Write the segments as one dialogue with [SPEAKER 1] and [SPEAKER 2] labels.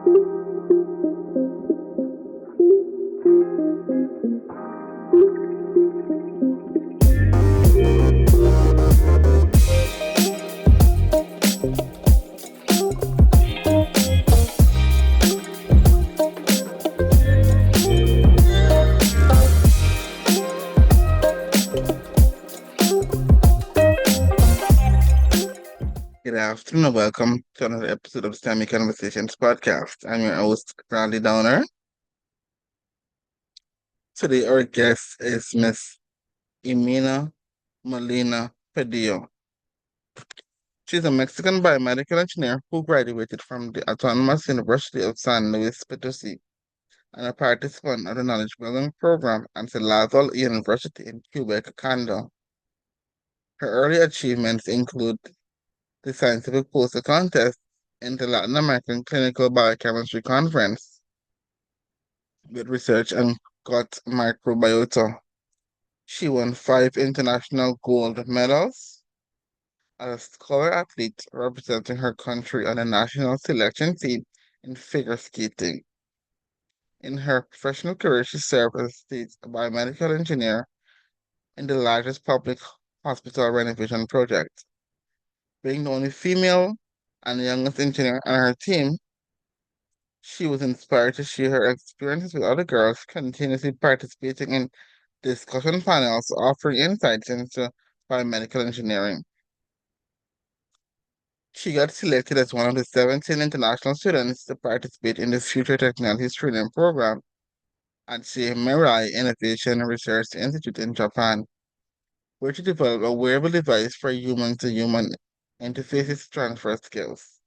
[SPEAKER 1] Good afternoon and welcome to another episode of STEMI Conversations podcast. I'm your host, Bradley Downer. Today, our guest is Miss Ximena Padilla. She's a Mexican biomedical engineer who graduated from the Autonomous University of San Luis Potosí and a participant of the Knowledge Building Program at the Laval University in Quebec, Canada. Her early achievements include the Scientific Poster Contest in the Latin American Clinical Biochemistry Conference with research on gut microbiota. She won 5 international gold medals as a scholar athlete representing her country on the national selection team in figure skating. In her professional career, she served as a state biomedical engineer in the largest public hospital renovation project. Being the only female and youngest engineer on her team, she was inspired to share her experiences with other girls, continuously participating in discussion panels offering insights into biomedical engineering. She got selected as one of the 17 international students to participate in the Future Technologies Training Program at Merai Innovation Research Institute in Japan, where she developed a wearable device for human-to-human interfaces to transfer skills.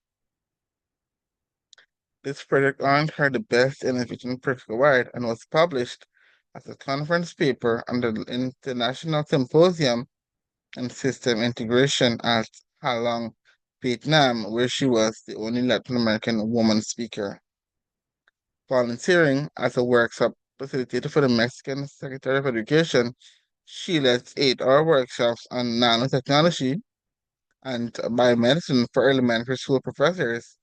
[SPEAKER 1] This project earned her the Best Innovation Project Award and was published as a conference paper under the International Symposium and System Integration at Halong, Vietnam, where she was the only Latin American woman speaker. Volunteering as a workshop facilitator for the Mexican Secretary of Education, she led 8-hour workshops on nanotechnology and biomedicine for elementary school professors,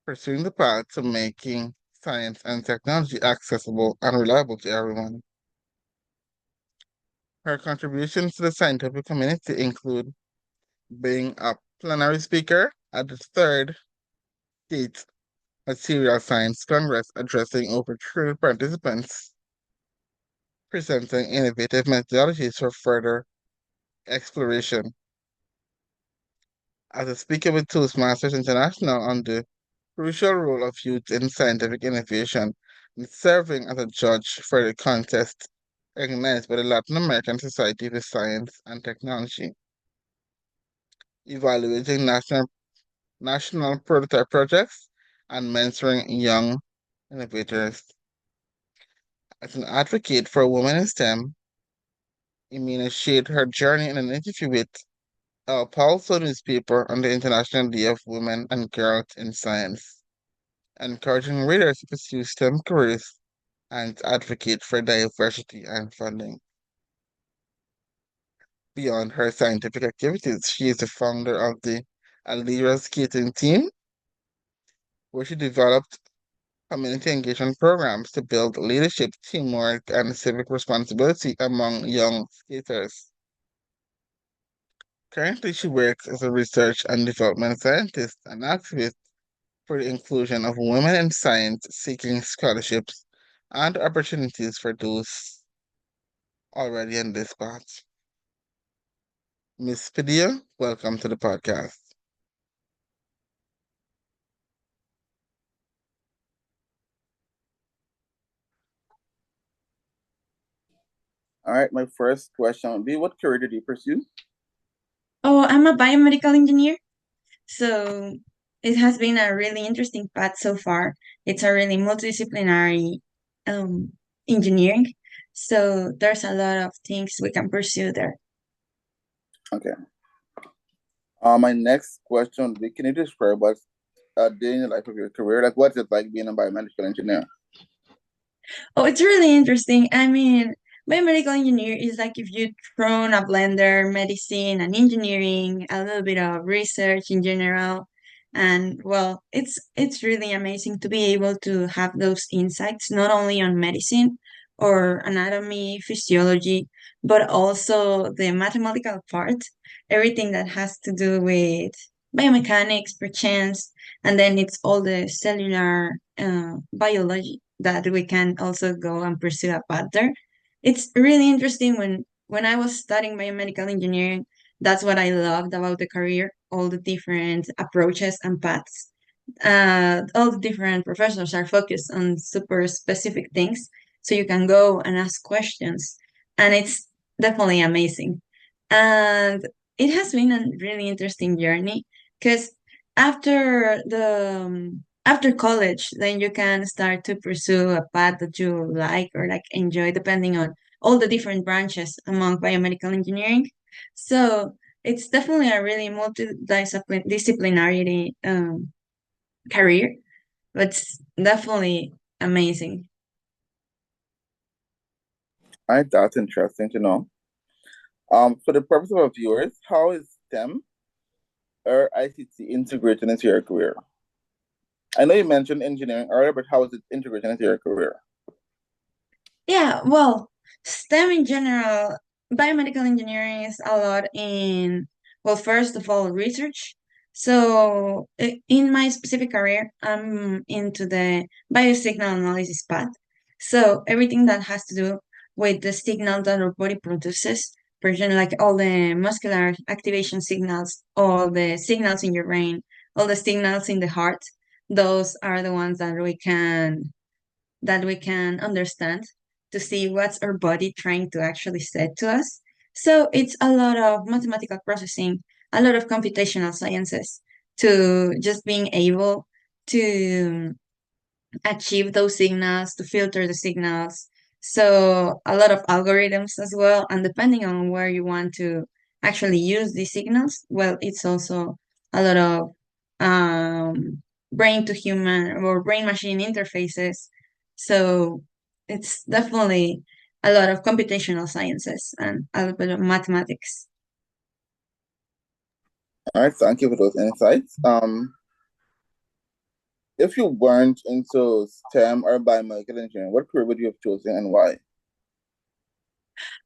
[SPEAKER 1] pursuing the path to making science and technology accessible and reliable to everyone. Her contributions to the scientific community include being a plenary speaker at the third State Material Science Congress, addressing over 300 participants, presenting innovative methodologies for further exploration. As a speaker with Toastmasters International on the crucial role of youth in scientific innovation, and serving as a judge for the contest organized by the Latin American Society for Science and Technology, evaluating national prototype projects and mentoring young innovators. As an advocate for women in STEM, Ximena shared her journey in an interview with El Pulso newspaper on the International Day of Women and Girls in Science, encouraging readers to pursue STEM careers and advocate for diversity and funding. Beyond her scientific activities, she is the founder of the Alira skating team, where she developed community engagement programs to build leadership, teamwork, and civic responsibility among young skaters. Currently, she works as a research and development scientist and activist for the inclusion of women in science, seeking scholarships and opportunities for those already in this path. Miss Padilla, welcome to the podcast. All right, my first question would be, what career did you pursue?
[SPEAKER 2] Oh, I'm a biomedical engineer. So it has been a really interesting path so far. It's a really multidisciplinary um, engineering. So there's a lot of things we can pursue there.
[SPEAKER 1] Okay. My next question would be, can you describe what's a day in the life of your career? Like, what's it like being a biomedical engineer?
[SPEAKER 2] Oh, it's really interesting. I mean, biomedical engineer is like if you throw in a blender medicine and engineering, a little bit of research in general, And well, it's really amazing to be able to have those insights not only on medicine or anatomy, physiology, but also the mathematical part, everything that has to do with biomechanics, perchance, and then it's all the cellular biology that we can also go and pursue a path there. It's really interesting when I was studying biomedical engineering, that's what I loved about the career, all the different approaches and paths. All the different professors are focused on super specific things, so you can go and ask questions, and it's definitely amazing. And it has been a really interesting journey because after college, then you can start to pursue a path that you like or like enjoy, depending on all the different branches among biomedical engineering. So it's definitely a really multidisciplinary career, but it's definitely amazing.
[SPEAKER 1] All right, that's interesting to know. For the purpose of our viewers, how is STEM or ICT integrated into your career? I know you mentioned engineering earlier, but how is it integrated into your career?
[SPEAKER 2] Yeah, well, STEM in general, biomedical engineering is a lot in, well, first of all, research. So in my specific career, I'm into the biosignal analysis path. So everything that has to do with the signal that our body produces, for example, like all the muscular activation signals, all the signals in your brain, all the signals in the heart, those are the ones that we can understand to see what's our body trying to actually say to us. So it's a lot of mathematical processing, a lot of computational sciences to just being able to achieve those signals, to filter the signals. So a lot of algorithms as well. And depending on where you want to actually use these signals, well, it's also a lot of brain to human or brain machine interfaces. So it's definitely a lot of computational sciences and a little bit of mathematics.
[SPEAKER 1] All right, thank you for those insights. If you weren't into STEM or biomedical engineering, what career would you have chosen and why?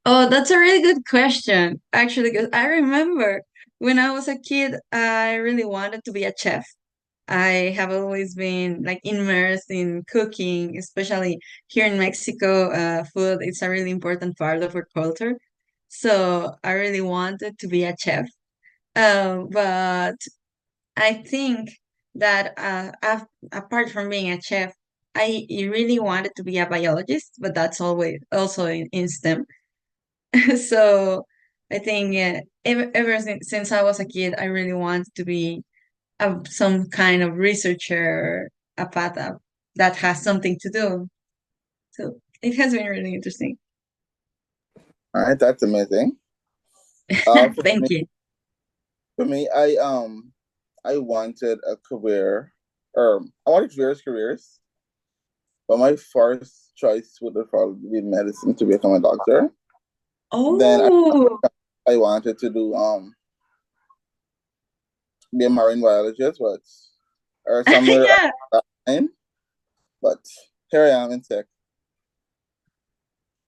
[SPEAKER 2] Oh, that's a really good question, actually, because I remember when I was a kid, I really wanted to be a chef. I have always been like immersed in cooking, especially here in Mexico. Food is a really important part of our culture. So I really wanted to be a chef. But I think that apart from being a chef, I really wanted to be a biologist, but that's always also in STEM. So I think ever since I was a kid, I really wanted to be some kind of researcher, a path that has something to do. So it has been really interesting.
[SPEAKER 1] All right, that's amazing. For me,
[SPEAKER 2] Thank you.
[SPEAKER 1] I wanted a career, I wanted various careers, but my first choice would have probably been medicine to become a doctor. Then
[SPEAKER 2] Oh,
[SPEAKER 1] I wanted to do be a marine biologist, but or somewhere at
[SPEAKER 2] yeah.
[SPEAKER 1] that time. But here I am in tech.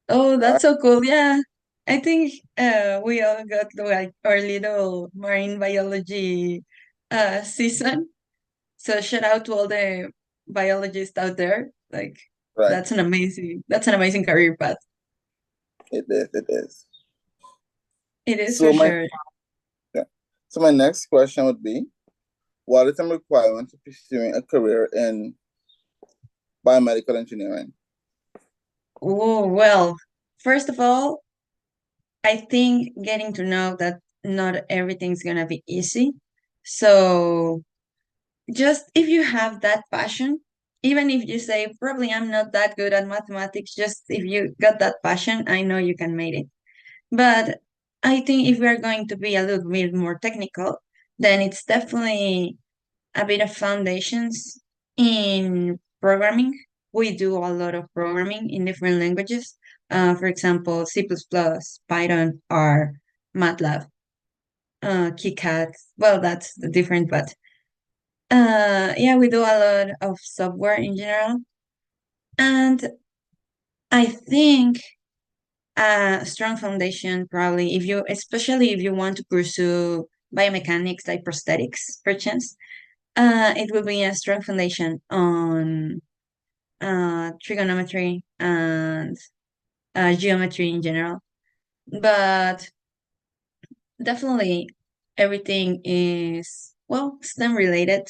[SPEAKER 2] Oh,
[SPEAKER 1] All
[SPEAKER 2] that's so cool. Yeah. I think we all got like our little marine biology season. So shout out to all the biologists out there. Like
[SPEAKER 1] right,
[SPEAKER 2] that's an amazing career path.
[SPEAKER 1] it is, it is.
[SPEAKER 2] It is for
[SPEAKER 1] So my
[SPEAKER 2] sure.
[SPEAKER 1] yeah. So my next question would be, what is some requirements to pursuing a career in biomedical engineering?
[SPEAKER 2] Oh, well, first of all, I think getting to know that not everything's gonna be easy. So just if you have that passion, even if you say probably I'm not that good at mathematics, just if you got that passion, I know you can make it. But I think if we're going to be a little bit more technical, then it's definitely a bit of foundations in programming. We do a lot of programming in different languages. For example, C++, Python, R, MATLAB, KiCad. Well, that's the different, but Yeah, we do a lot of software in general, and I think a strong foundation probably if you, especially if you want to pursue biomechanics like prosthetics, perchance, it will be a strong foundation on trigonometry and geometry in general. But definitely everything is, well, STEM related,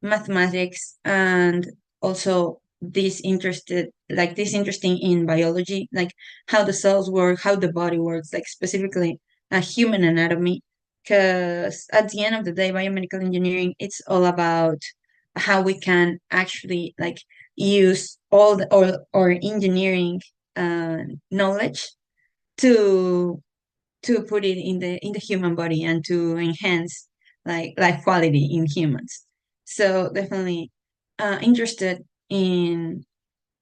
[SPEAKER 2] mathematics, and also this interesting in biology, like how the cells work, how the body works, like specifically human anatomy. Because at the end of the day, biomedical engineering, it's all about how we can actually like use all the or engineering knowledge to put it in the human body and to enhance like life quality in humans. So definitely interested in,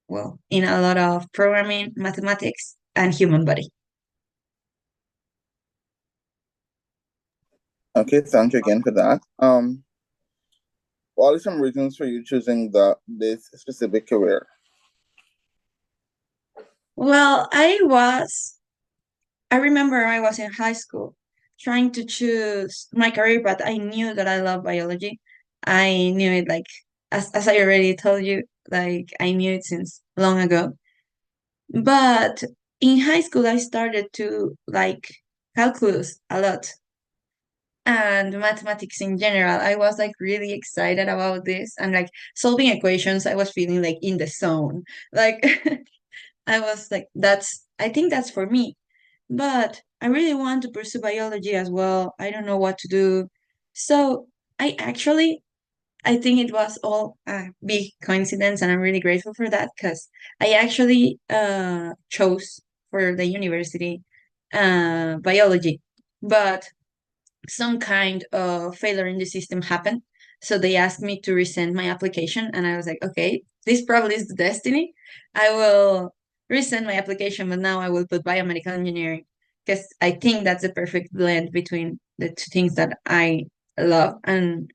[SPEAKER 2] well, in a lot of programming, mathematics, and human body.
[SPEAKER 1] Okay, thank you again for that. What are some reasons for you choosing this specific career?
[SPEAKER 2] Well, I remember I was in high school trying to choose my career, but I knew that I love biology. I knew it like, as I already told you, like I knew it since long ago. But in high school, I started to like calculus a lot and mathematics in general. I was like really excited about this and like solving equations. I was feeling like in the zone. Like I was like, I think that's for me. But I really want to pursue biology as well. I don't know what to do. So I actually I think it was all a big coincidence, and I'm really grateful for that because I actually chose for the university biology, but some kind of failure in the system happened. So they asked me to resend my application, and I was like, okay, this probably is the destiny. I will resend my application, but now I will put biomedical engineering because I think that's the perfect blend between the two things that I love. And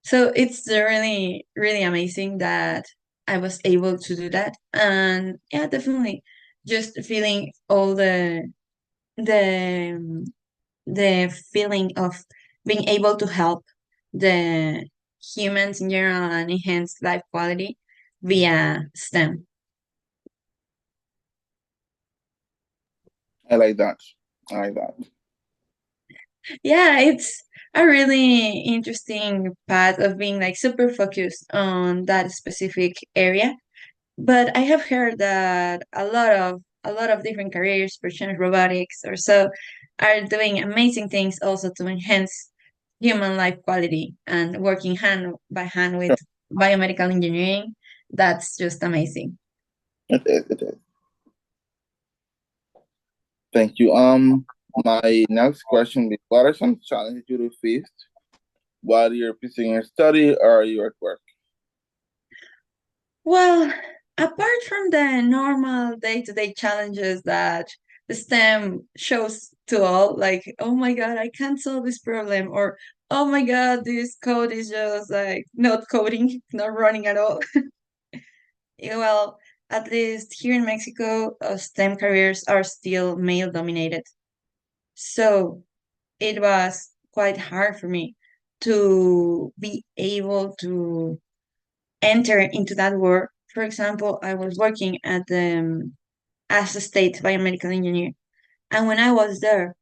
[SPEAKER 2] so it's really, really amazing that I was able to do that. And yeah, definitely just feeling all the the feeling of being able to help the humans in general and enhance life quality via STEM.
[SPEAKER 1] I like that. I like that.
[SPEAKER 2] Yeah, it's a really interesting path of being like super focused on that specific area. But I have heard that a lot of different careers, perchance robotics or so, are doing amazing things also to enhance human life quality and working hand by hand with
[SPEAKER 1] Sure.
[SPEAKER 2] biomedical engineering. That's just amazing.
[SPEAKER 1] It is. It is. Thank you. My next question is: what are some challenges you faced while you're pursuing your study or you're at work?
[SPEAKER 2] Well, apart from the normal day-to-day challenges that the STEM shows to all, like, oh my God, I can't solve this problem, or oh my God, this code is just like not coding, not running at all. Yeah, well, at least here in Mexico, STEM careers are still male dominated. So it was quite hard for me to be able to enter into that work. For example, I was working at the as a state biomedical engineer, and when I was there,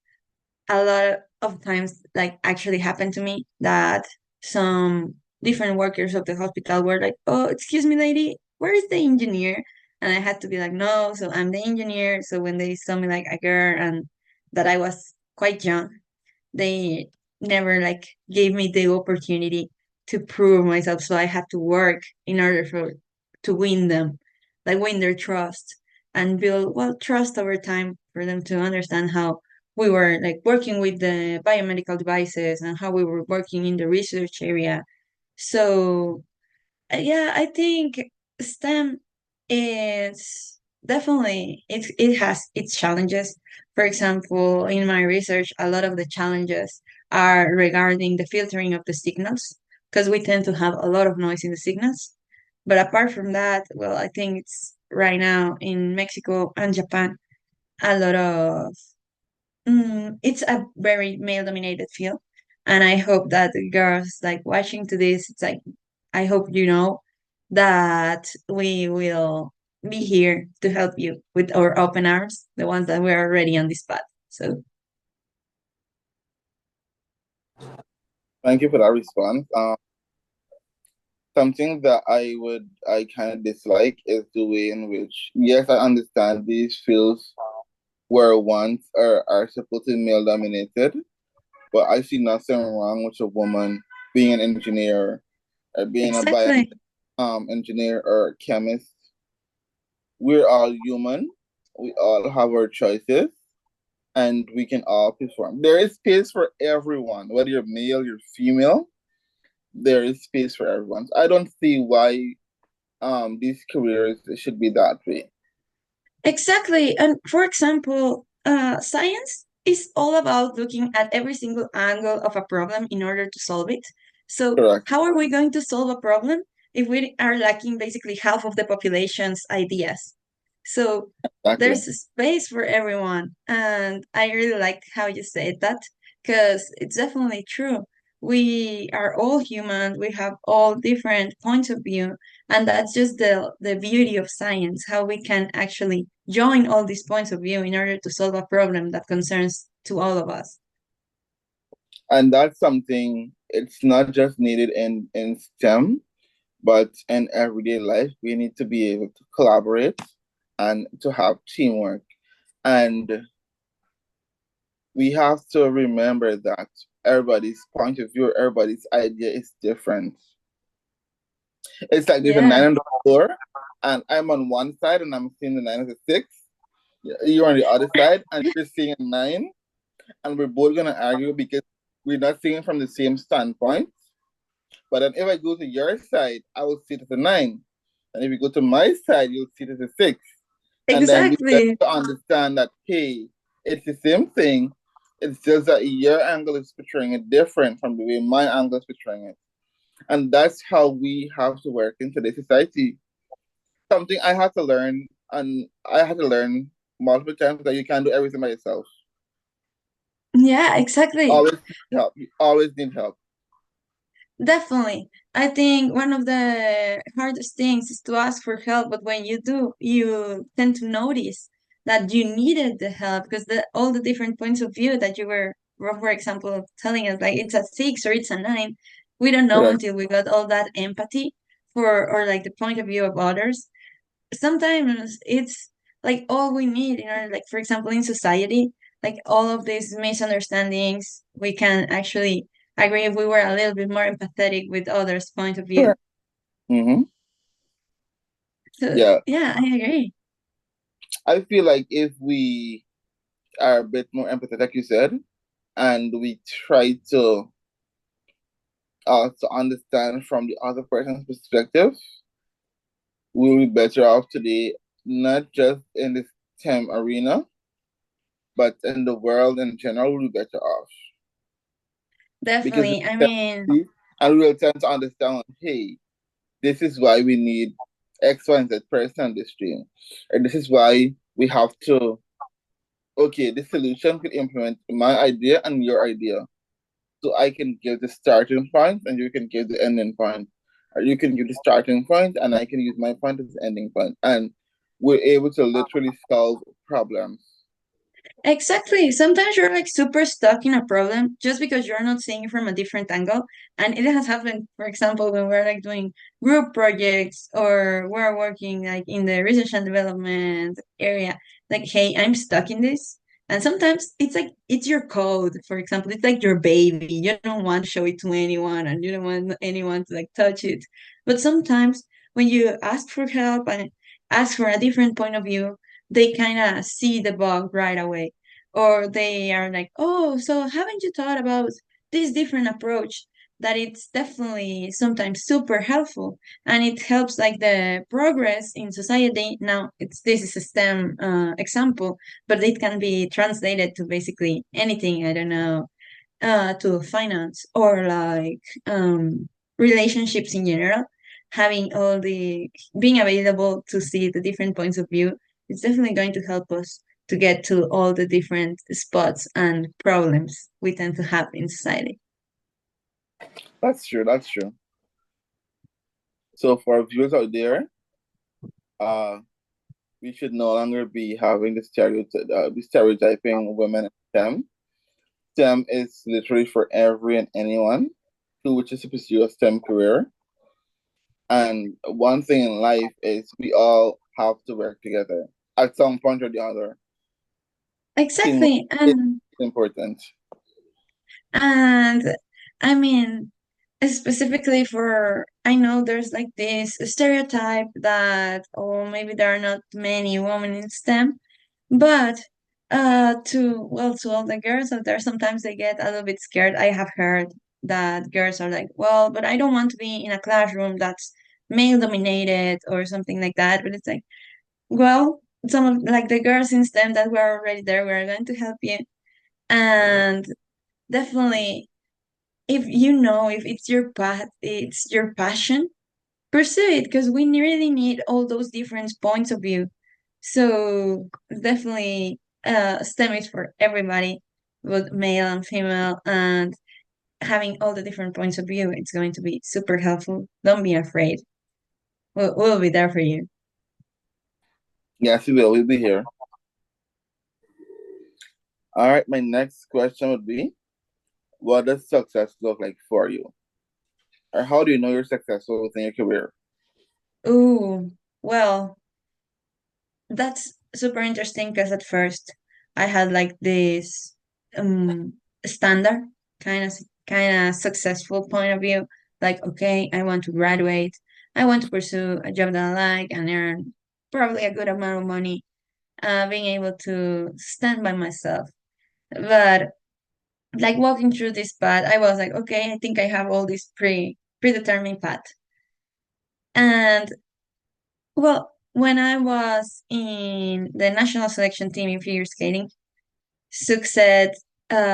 [SPEAKER 2] a lot of times, like actually happened to me that some different workers of the hospital were like, "Oh, excuse me, lady, where is the engineer?" And I had to be like, "No, so I'm the engineer." So when they saw me like a girl and that I was quite young, they never like gave me the opportunity to prove myself, so I had to work in order for to win them, like win their trust and build, well, trust over time for them to understand how we were like working with the biomedical devices and how we were working in the research area. So yeah, I think STEM is definitely it has its challenges. For example, in my research, a lot of the challenges are regarding the filtering of the signals. because we tend to have a lot of noise in the signals. But apart from that, well, I think it's right now in Mexico and Japan a lot of it's a very male dominated field. And I hope that the girls like watching to this, it's like I hope you know that we will be here to help you with our open arms, the ones that we're already on this path. So
[SPEAKER 1] Thank you for that response. Something that I kind of dislike is the way in which, yes, I understand these fields were once or are supposed to be male dominated, but I see nothing wrong with a woman being an engineer or being a
[SPEAKER 2] exactly.
[SPEAKER 1] engineer or chemist. We're all human. We all have our choices and we can all perform. There is space for everyone, whether you're male, you're female, there is space for everyone. I don't see why these careers should be that way.
[SPEAKER 2] Exactly. And for example, science is all about looking at every single angle of a problem in order to solve it. So,
[SPEAKER 1] Correct.
[SPEAKER 2] how are we going to solve a problem if we are lacking basically half of the population's ideas? So,
[SPEAKER 1] Exactly.
[SPEAKER 2] there's a space for everyone. And I really like how you said that because it's definitely true. We are all human, we have all different points of view, and that's just the beauty of science, how we can actually join all these points of view in order to solve a problem that concerns to all of us.
[SPEAKER 1] And that's something, it's not just needed in STEM, but in everyday life. We need to be able to collaborate and to have teamwork. And we have to remember that everybody's point of view, everybody's idea is different. It's like there's a
[SPEAKER 2] Yeah,
[SPEAKER 1] nine on the floor, and I'm on one side and I'm seeing the nine as a six. You're on the other side and you're seeing a nine, and we're both gonna argue because we're not seeing from the same standpoint. But then if I go to your side, I will see it as a nine. And if you go to my side, you'll see it as a six. And then we get
[SPEAKER 2] exactly.
[SPEAKER 1] to understand that, hey, it's the same thing. It's just that your angle is portraying it different from the way my angle is portraying it. And that's how we have to work in today's society. Something I had to learn, and I had to learn multiple times, that you can't do everything by yourself.
[SPEAKER 2] Yeah, exactly.
[SPEAKER 1] Always need help. You always need help.
[SPEAKER 2] Definitely. I think one of the hardest things is to ask for help, but when you do, you tend to notice that you needed the help because all the different points of view that you were, for example, telling us like it's a six or it's a nine, we don't know
[SPEAKER 1] Correct.
[SPEAKER 2] until we got all that empathy for or like the point of view of others. Sometimes it's like all we need in order, like for example, in society, like all of these misunderstandings, we can actually agree if we were a little bit more empathetic with others' point of view.
[SPEAKER 1] Correct. Mm-hmm.
[SPEAKER 2] So
[SPEAKER 1] Yeah.
[SPEAKER 2] yeah, I agree.
[SPEAKER 1] I feel like if we are a bit more empathetic, like you said, and we try to understand from the other person's perspective, we'll be better off today, not just in this STEM arena, but in the world in general, we'll be better off. Because
[SPEAKER 2] Definitely. I
[SPEAKER 1] we
[SPEAKER 2] mean,
[SPEAKER 1] see and we'll tend to understand, hey, this is why we need X, Y, and Z person on this stream. And this is why we have to, okay, this solution could implement my idea and your idea. So I can give the starting point and you can give the ending point. Or you can give the starting point and I can use my point as the ending point. And we're able to literally solve problems.
[SPEAKER 2] exactly. Sometimes you're like super stuck in a problem just because you're not seeing it from a different angle. And it has happened, for example, when we're like doing group projects or we're working like in the research and development area. Like, hey, I'm stuck in this. And sometimes it's like it's your code, for example, it's like your baby. You don't want to show it to anyone and you don't want anyone to like touch it. But sometimes when you ask for help and ask for a different point of view, they kind of see the bug right away, or they are like, oh, so haven't you thought about this different approach, that it's definitely sometimes super helpful and it helps like the progress in society. Now it's this is a STEM example, but it can be translated to basically anything, I don't know, to finance or like relationships in general, having all the being available to see the different points of view, it's definitely going to help us to get to all the different spots and problems we tend to have in society.
[SPEAKER 1] That's true. That's true. So for our viewers out there, uh, we should no longer be having the stereotyping women in STEM. STEM is literally for every and anyone who wishes to pursue a STEM career. And one thing in life is we all have to work together at some point or the other. Teamwork
[SPEAKER 2] Exactly.
[SPEAKER 1] is important.
[SPEAKER 2] And I mean, specifically for, I know there's like this stereotype that, oh, maybe there are not many women in STEM, but to all the girls out there, sometimes they get a little bit scared. I have heard that girls are like, well, but I don't want to be in a classroom that's male dominated or something like that. But it's like, well, some of like the girls in STEM that were already there, we're going to help you. And definitely, if you know if it's your path, it's your passion, pursue it, because we really need all those different points of view. So definitely, STEM is for everybody, both male and female, and having all the different points of view, it's going to be super helpful. Don't be afraid. We'll be there for you.
[SPEAKER 1] Yes, we will. We'll be here. All right. My next question would be, what does success look like for you? Or how do you know you're successful within your career?
[SPEAKER 2] Ooh, well, that's super interesting because at first I had like this um standard kind of successful point of view. Like, okay, I want to graduate, I want to pursue a job that I like and earn probably a good amount of money, being able to stand by myself. But like walking through this path, I was like, okay, I think I have all this predetermined path. And well, when I was in the national selection team in figure skating, success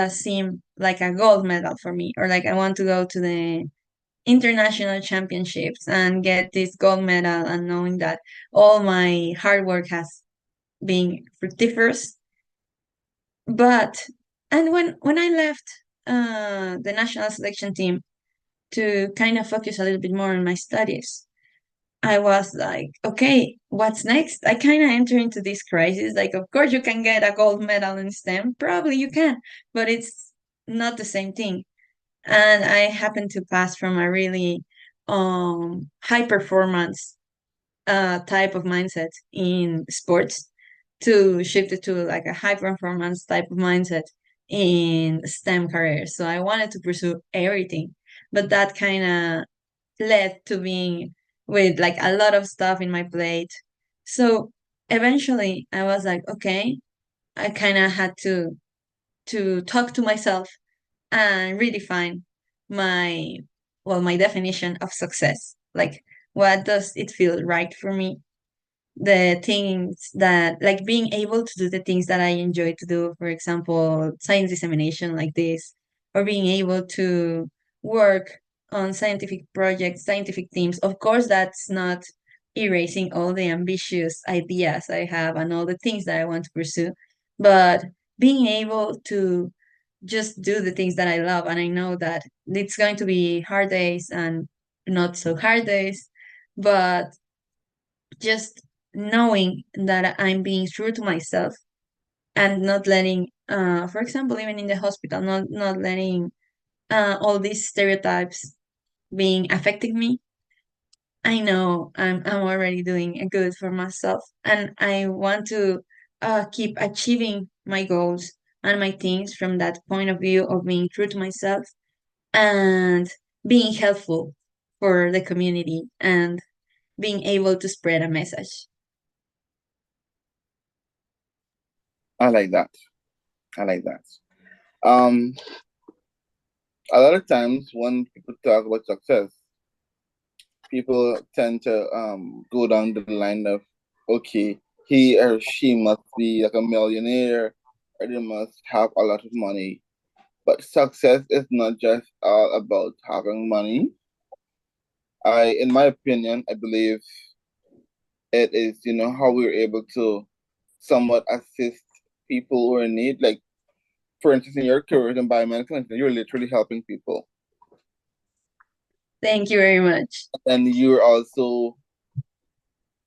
[SPEAKER 2] seemed like a gold medal for me, or like I want to go to the international championships and get this gold medal, and knowing that all my hard work has been fructiferous. But and when I left the national selection team to kind of focus a little bit more on my studies, I was like, okay, what's next? I kind of enter into this crisis. Like, of course, you can get a gold medal in STEM. Probably you can, but it's not the same thing. And I happened to pass from a really high performance type of mindset in sports to shift it to like a high performance type of mindset in STEM careers. So I wanted to pursue everything, but that kind of led to being with like a lot of stuff in my plate. So eventually I was like, okay, I kind of had to talk to myself and redefine my my definition of success. Like, what does it feel right for me? The things that, like, being able to do the things that I enjoy to do, for example, science dissemination like this, or being able to work on scientific projects, scientific teams. Of course, that's not erasing all the ambitious ideas I have and all the things that I want to pursue, but being able to just do the things that I love. And I know that it's going to be hard days and not so hard days, but just knowing that I'm being true to myself and not letting, for example, even in the hospital, not letting all these stereotypes being affecting me. I know I'm already doing a good for myself, and I want to keep achieving my goals and my things from that point of view of being true to myself and being helpful for the community and being able to spread a message.
[SPEAKER 1] I like that. I like that. Um, a lot of times when people talk about success, people tend to go down the line of, okay, he or she must be like a millionaire or they must have a lot of money. But success is not just all about having money. In my opinion, I believe it is, how we're able to somewhat assist people who are in need. Like, for instance, in your career in biomedical engineering, you're literally helping people.
[SPEAKER 2] Thank you very much.
[SPEAKER 1] And you're also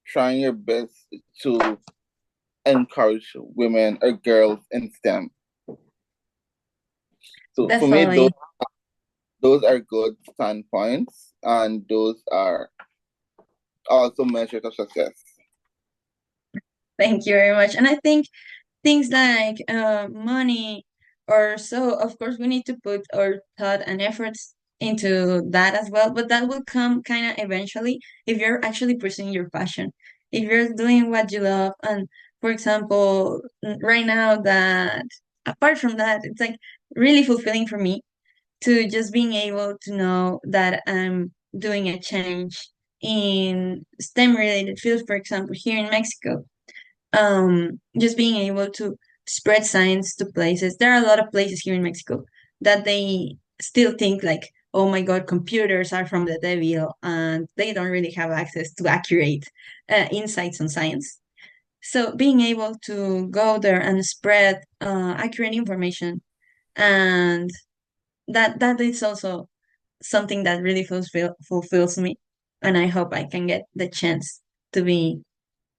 [SPEAKER 1] trying your best to encourage women or girls in STEM. So for me, those
[SPEAKER 2] Definitely.
[SPEAKER 1] those are good standpoints, and those are also measures of success.
[SPEAKER 2] Thank you very much. And I think things like money or so, of course, we need to put our thought and efforts into that as well, but that will come kind of eventually if you're actually pursuing your passion, if you're doing what you love. And for example, right now, that apart from that, it's like really fulfilling for me to just being able to know that I'm doing a change in STEM related fields, for example, here in Mexico. Just being able to spread science to places. There are a lot of places here in Mexico that they still think like, oh my God, computers are from the devil, and they don't really have access to accurate insights on science. So being able to go there and spread accurate information, and that is also something that really fulfills me, and I hope I can get the chance to be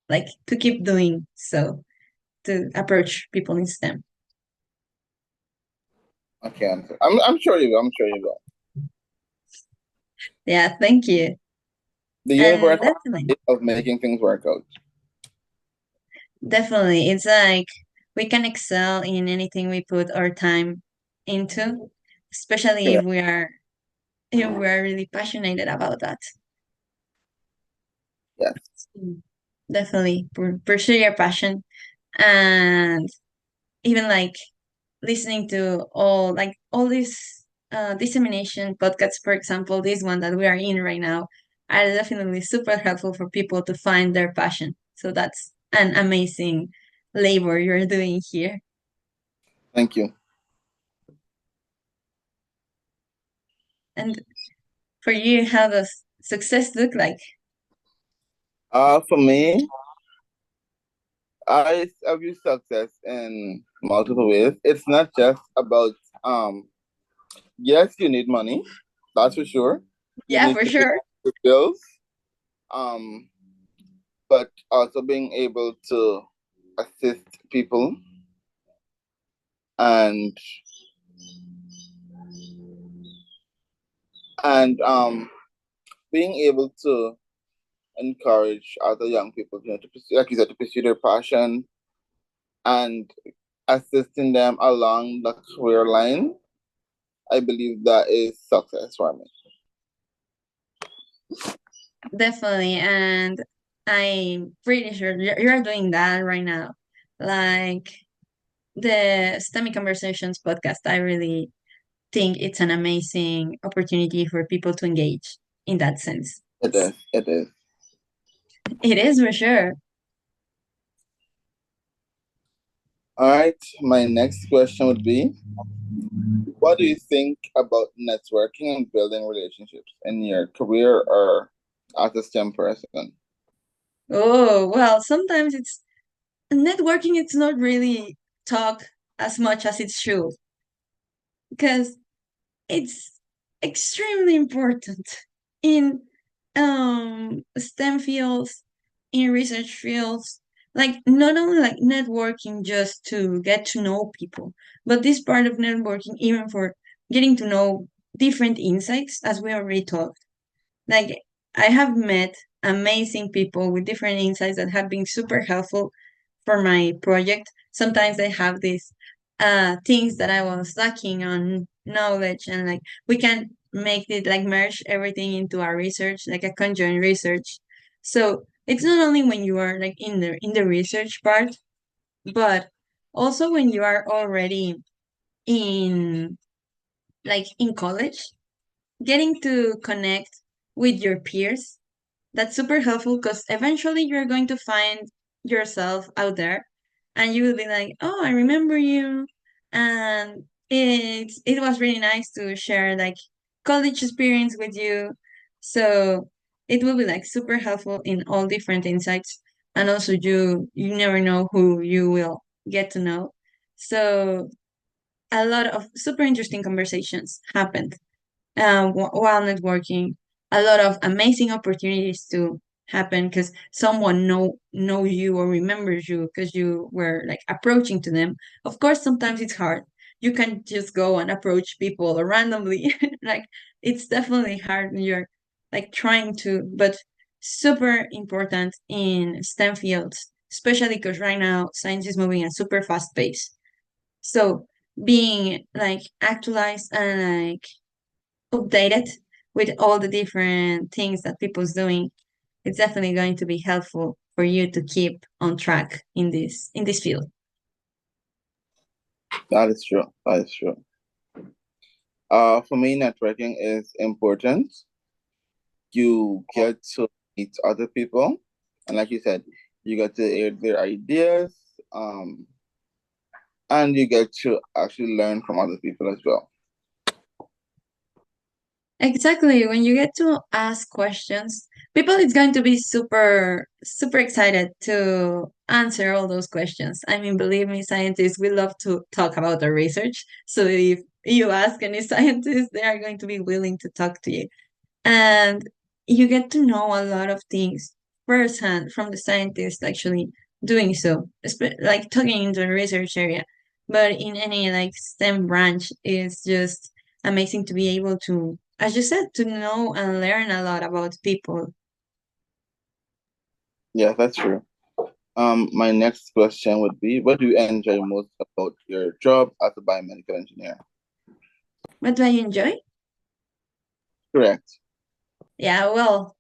[SPEAKER 2] like to keep doing so, to approach people in STEM.
[SPEAKER 1] Okay, I'm sure you will. I'm sure you will.
[SPEAKER 2] Yeah, thank you.
[SPEAKER 1] The
[SPEAKER 2] And
[SPEAKER 1] universe has a
[SPEAKER 2] definitely,
[SPEAKER 1] way of making things work out.
[SPEAKER 2] definitely, it's like we can excel in anything we put our time into, especially
[SPEAKER 1] Correct.
[SPEAKER 2] if we are really passionate about that.
[SPEAKER 1] Yes.
[SPEAKER 2] So definitely pursue your passion, and even like listening to all these dissemination podcasts, for example, this one that we are in right now, are definitely super helpful for people to find their passion. So that's an amazing labor you're doing here.
[SPEAKER 1] Thank you.
[SPEAKER 2] And for you, how does success look like?
[SPEAKER 1] For me, I view success in multiple ways. It's not just about um. Yes, you need money. That's for sure. You
[SPEAKER 2] Yeah,
[SPEAKER 1] need
[SPEAKER 2] for
[SPEAKER 1] to pay
[SPEAKER 2] sure.
[SPEAKER 1] your bills. Um, but also being able to assist people and and being able to encourage other young people, to pursue, like you said, to pursue their passion and assisting them along the career line. I believe that is success for me.
[SPEAKER 2] Definitely. And I'm pretty sure you're doing that right now. Like the STEMI Conversations podcast, I really think it's an amazing opportunity for people to engage in that sense.
[SPEAKER 1] It is. It is.
[SPEAKER 2] It is for sure.
[SPEAKER 1] All right. My next question would be, what do you think about networking and building relationships in your career or as a STEM person?
[SPEAKER 2] Oh, well, sometimes it's networking, it's not really talk as much as it should, because it's extremely important in STEM fields, in research fields. Like not only like networking just to get to know people, but this part of networking even for getting to know different insights, as we already talked. Like I have met amazing people with different insights that have been super helpful for my project. Sometimes they have these things that I was lacking on knowledge, and like we can make it like merge everything into our research, like a conjoint research. So it's not only when you are like in the research part, but also when you are already in like in college, getting to connect with your peers, that's super helpful because eventually you're going to find yourself out there, and you will be like, oh, I remember you. And it was really nice to share like college experience with you. So it will be like super helpful in all different insights. And also you never know who you will get to know. So a lot of super interesting conversations happened while networking. A lot of amazing opportunities to happen because someone know you or remembers you because you were like approaching to them. Of course, sometimes it's hard. You can just go and approach people randomly. Like it's definitely hard when you're like trying to, but super important in STEM fields, especially because right now science is moving at super fast pace. So being like actualized and like updated with all the different things that people's doing, it's definitely going to be helpful for you to keep on track in this field.
[SPEAKER 1] That is true. That is true. For me, networking is important. You get to meet other people, and like you said, you get to hear their ideas, and you get to actually learn from other people as well.
[SPEAKER 2] Exactly. When you get to ask questions, people is going to be super excited to answer all those questions. I mean, believe me, scientists, we love to talk about our research. So if you ask any scientist, they are going to be willing to talk to you. And you get to know a lot of things firsthand from the scientists actually doing so, like talking into the research area. But in any like STEM branch, it's just amazing to be able to, as you said, to know and learn a lot about people.
[SPEAKER 1] Yeah, that's true. My next question would be, what do you enjoy most about your job as a biomedical engineer?
[SPEAKER 2] What do I enjoy?
[SPEAKER 1] Correct.
[SPEAKER 2] Yeah, well,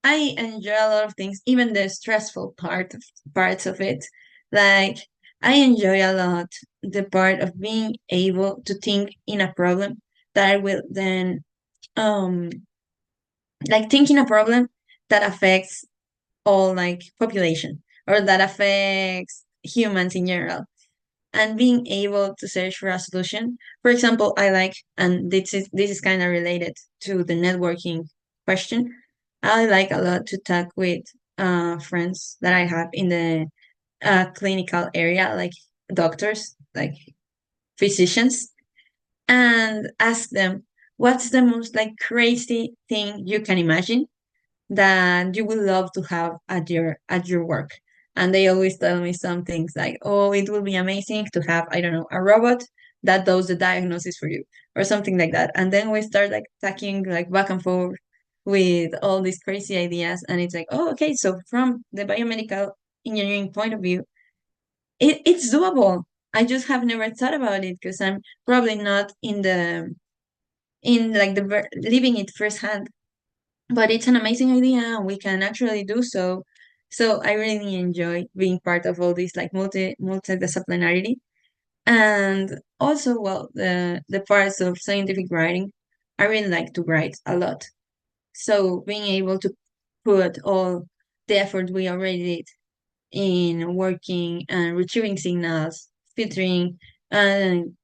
[SPEAKER 2] I enjoy a lot of things, even the stressful parts of it. Like I enjoy a lot the part of being able to think in a problem that I will then um like thinking a problem that affects all like population or that affects humans in general and being able to search for a solution. For example, I like, and this is kind of related to the networking question. I like a lot to talk with friends that I have in the clinical area, like doctors, like physicians, and ask them what's the most like crazy thing you can imagine that you would love to have at your work. And they always tell me some things like, "Oh, it will be amazing to have, I don't know, a robot that does the diagnosis for you," or something like that. And then we start like talking like back and forth with all these crazy ideas, and it's like, "Oh, okay, so from the biomedical engineering point of view, it's doable." I just have never thought about it because I'm probably not in like living it firsthand, but it's an amazing idea and we can actually do so. So I really enjoy being part of all this like multidisciplinarity. And also, well, the parts of scientific writing, I really like to write a lot. So being able to put all the effort we already did in working and retrieving signals, filtering, and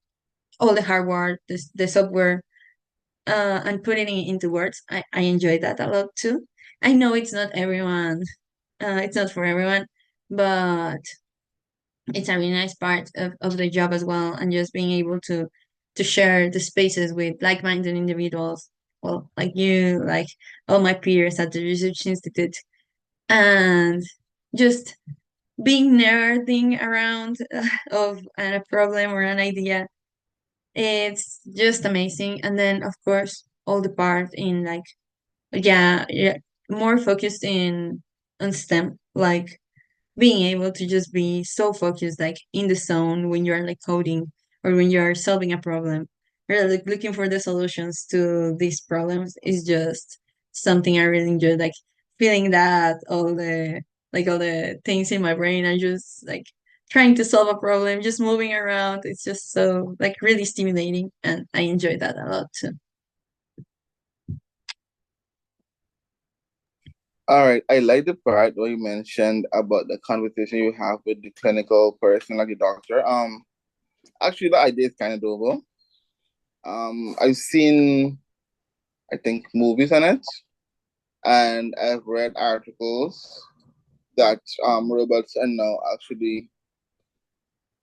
[SPEAKER 2] all the hardware, the software, and putting it into words, I enjoy that a lot too. I know it's not everyone, it's not for everyone, but it's a really nice part of the job as well, and just being able to share the spaces with like-minded individuals, well, like you, like all my peers at the research institute, and just being nerding around of a problem or an idea. It's just amazing. And then of course all the part in like yeah, more focused in on STEM, like being able to just be so focused, like in the zone when you're like coding or when you're solving a problem or like looking for the solutions to these problems is just something I really enjoy. Like feeling that all the things in my brain are just like trying to solve a problem, just moving around. It's just so like really stimulating, and I enjoy that a lot too.
[SPEAKER 1] All right. I like the part where you mentioned about the conversation you have with the clinical person, like the doctor. Actually, the idea is kind of doable. I've seen, I think, movies on it. and I've read articles that robots are now actually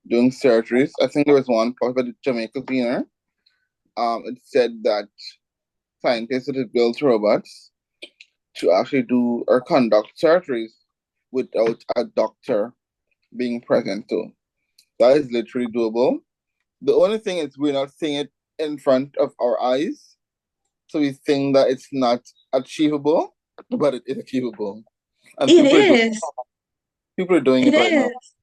[SPEAKER 1] doing surgeries. I think there was one part by the Jamaica cleaner. It said that scientists had built robots to actually do or conduct surgeries without a doctor being present too. That is literally doable. The only thing is we're not seeing it in front of our eyes. So we think that it's not achievable, but it is achievable. And
[SPEAKER 2] It is.
[SPEAKER 1] people are doing
[SPEAKER 2] It
[SPEAKER 1] it right now.
[SPEAKER 2] is.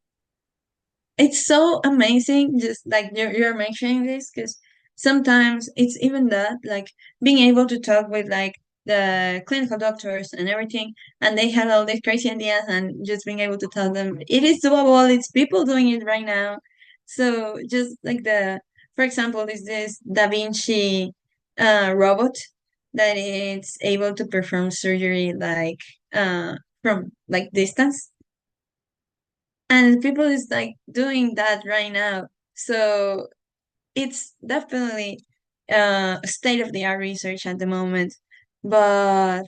[SPEAKER 2] It's so amazing, just like you're mentioning this, because sometimes it's even that, like being able to talk with like the clinical doctors and everything, and they had all these crazy ideas, and just being able to tell them it is doable, it's people doing it right now. So just like for example, is this Da Vinci robot that it's able to perform surgery like from like distance, and people is like doing that right now. So it's definitely state of the art research at the moment. But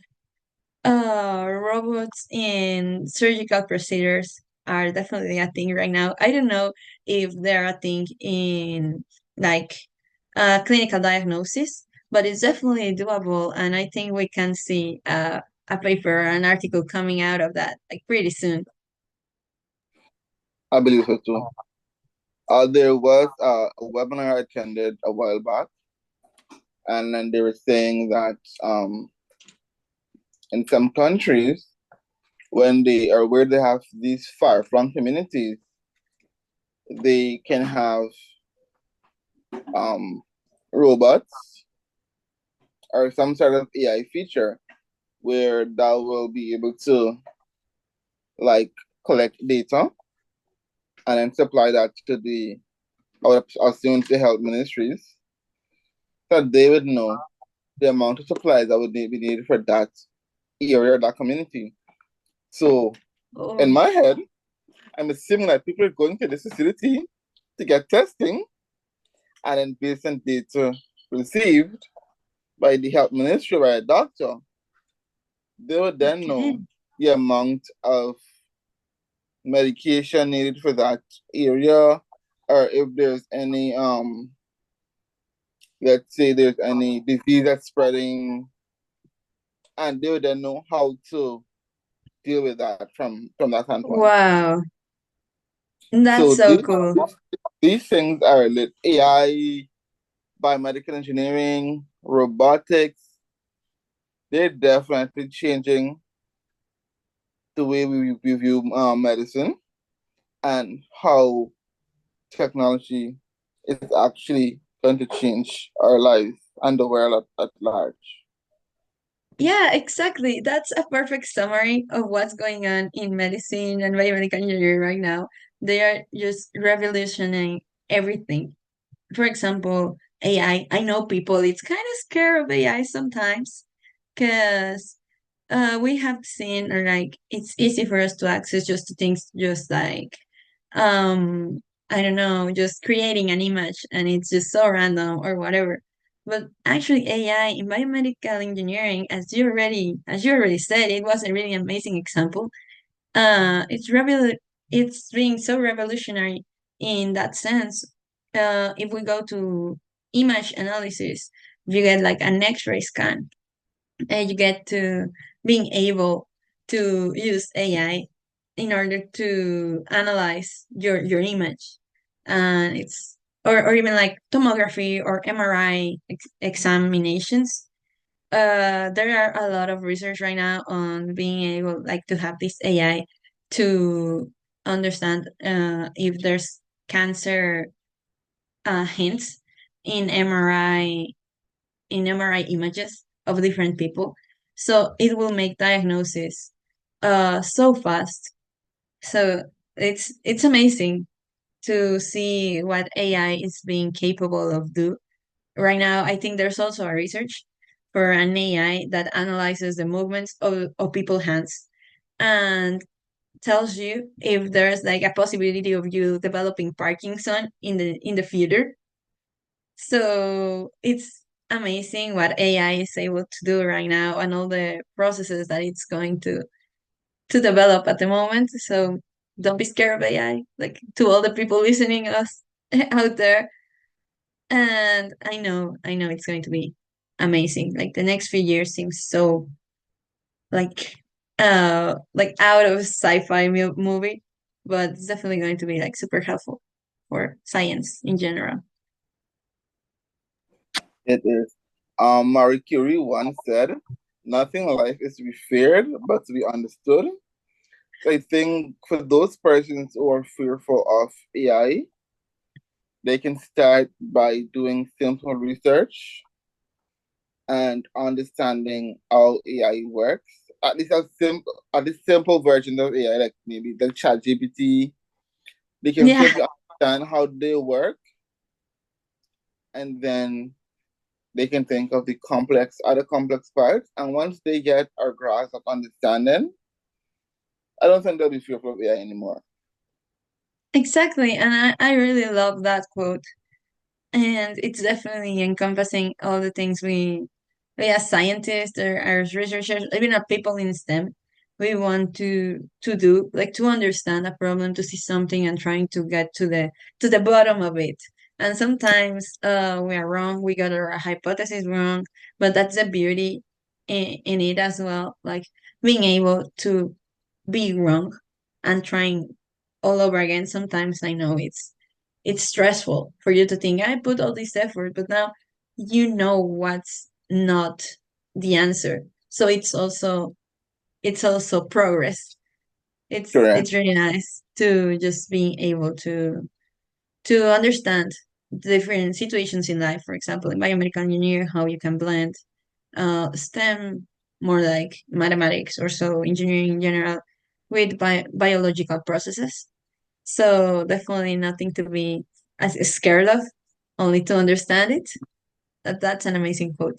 [SPEAKER 2] robots in surgical procedures are definitely a thing right now. I don't know if they're a thing in like clinical diagnosis, but it's definitely doable, and I think we can see a paper, an article coming out of that like pretty soon.
[SPEAKER 1] I believe so too. There was a webinar I attended a while back, and then they were saying that in some countries, when they or where they have these far-flung communities, they can have um, robots or some sort of AI feature where that will be able to like collect data and then supply that to the or assume to health ministries so they would know the amount of supplies that would be needed for that area or that community. So in
[SPEAKER 2] Oh,
[SPEAKER 1] my head, I'm assuming that people are going to this facility to get testing, and then based on data received by the health ministry or by a doctor, they would then
[SPEAKER 2] okay.
[SPEAKER 1] know the amount of medication needed for that area, or if there's any let's say there's any disease that's spreading, and they would then know how to deal with that from that standpoint.
[SPEAKER 2] Wow, that's
[SPEAKER 1] So
[SPEAKER 2] so cool.
[SPEAKER 1] these things are lit AI, biomedical engineering, robotics. They're definitely changing the way we view medicine and how technology is actually going to change our lives and the world at large.
[SPEAKER 2] Yeah, exactly. That's a perfect summary of what's going on in medicine and biomedical engineering right now. They are just revolutioning everything. For example, AI. I know people, it's kind of scared of AI sometimes because we have seen, or like it's easy for us to access just to things just like um I don't know, just creating an image and it's just so random or whatever. But actually AI in biomedical engineering, as you already said, it was a really amazing example. It's being so revolutionary in that sense. If we go to image analysis, you get like an X-ray scan, and you get to being able to use AI in order to analyze your image, and it's or even like tomography or MRI examinations. There are a lot of research right now on being able like to have this AI to understand if there's cancer hints in MRI in MRI images of different people. So it will make diagnosis so fast. So it's amazing to see what AI is being capable of do. Right now, I think there's also a research for an AI that analyzes the movements of people's hands and tells you if there's like a possibility of you developing Parkinson in the future. So amazing what AI is able to do right now and all the processes that it's going to develop at the moment. So don't be scared of AI, like to all the people listening us out there. And I know it's going to be amazing. Like the next few years seems so like like out of sci-fi movie, but it's definitely going to be like super helpful for science in general.
[SPEAKER 1] It is. Marie Curie once said, "Nothing in life is to be feared, but to be understood." So I think for those persons who are fearful of AI, they can start by doing simple research and understanding how AI works. At least simple version of AI, like maybe the ChatGPT, they can
[SPEAKER 2] Yeah,
[SPEAKER 1] simply understand how they work, and then they can think of the other complex parts. And once they get a grasp of understanding, I don't think they'll be fearful of AI anymore.
[SPEAKER 2] exactly. And I really love that quote. And it's definitely encompassing all the things we as scientists or as researchers, even as people in STEM, we want to do, like to understand a problem, to see something and trying to get to the bottom of it. And sometimes we are wrong, we got our hypothesis wrong, but that's the beauty in it as well, like being able to be wrong and trying all over again. Sometimes I know it's stressful for you to think I put all this effort, but now you know what's not the answer. So it's also progress.
[SPEAKER 1] Correct.
[SPEAKER 2] It's really nice to just be able to understand different situations in life. For example, in biomedical engineer, how you can blend STEM, more like mathematics or so, engineering in general, with biological processes. So definitely nothing to be as scared of, only to understand it. That's an amazing quote.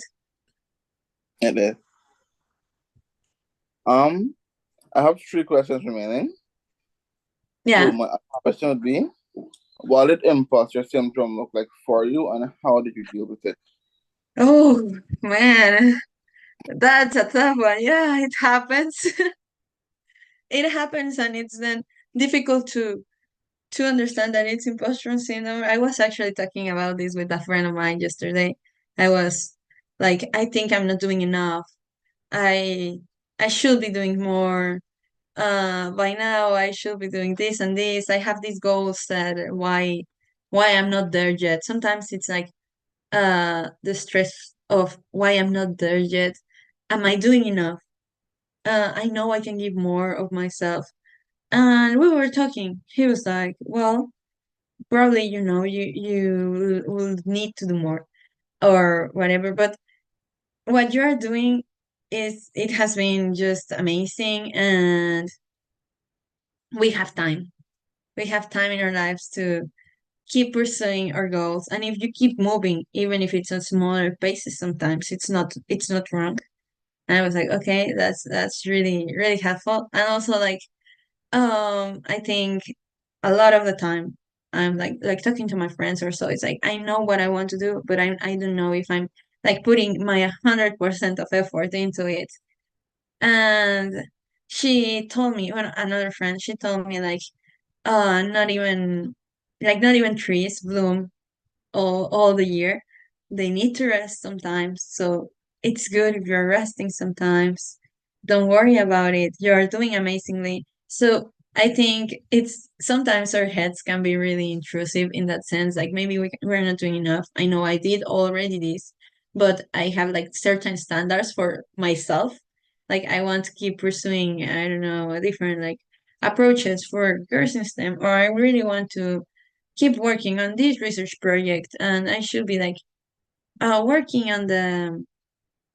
[SPEAKER 1] It is. Um, I have three questions remaining. So
[SPEAKER 2] Yeah.
[SPEAKER 1] my question would be, what did imposter syndrome look like for you, and how did you deal with it?
[SPEAKER 2] Oh man, that's a tough one. Yeah, it happens. It happens, and it's then difficult to understand that it's imposter syndrome. I was actually talking about this with a friend of mine yesterday. I was like, I think I'm not doing enough. I I should be doing more. By now I should be doing this and this. I have these goals set. Why I'm not there yet? Sometimes it's like the stress of why I'm not there yet. Am I doing enough? I know I can give more of myself. And we were talking. He was like, well, probably you will need to do more or whatever, but what you are doing is it has been just amazing, and we have time. We have time in our lives to keep pursuing our goals, and if you keep moving, even if it's on smaller paces, sometimes it's not wrong. And I was like, okay, that's really really helpful. And also like I think a lot of the time I'm like talking to my friends or so, it's like I know what I want to do, but I don't know if I'm like putting my 100% of effort into it. And she told me, when another friend, she told me like not even not even trees bloom all the year. They need to rest sometimes. So it's good if you're resting sometimes. Don't worry about it. You're doing amazingly. So I think it's sometimes our heads can be really intrusive in that sense. Like maybe we're not doing enough. I know I did already this, but I have like certain standards for myself. Like I want to keep pursuing, I don't know, different like approaches for girls in STEM, or I really want to keep working on this research project, and I should be like working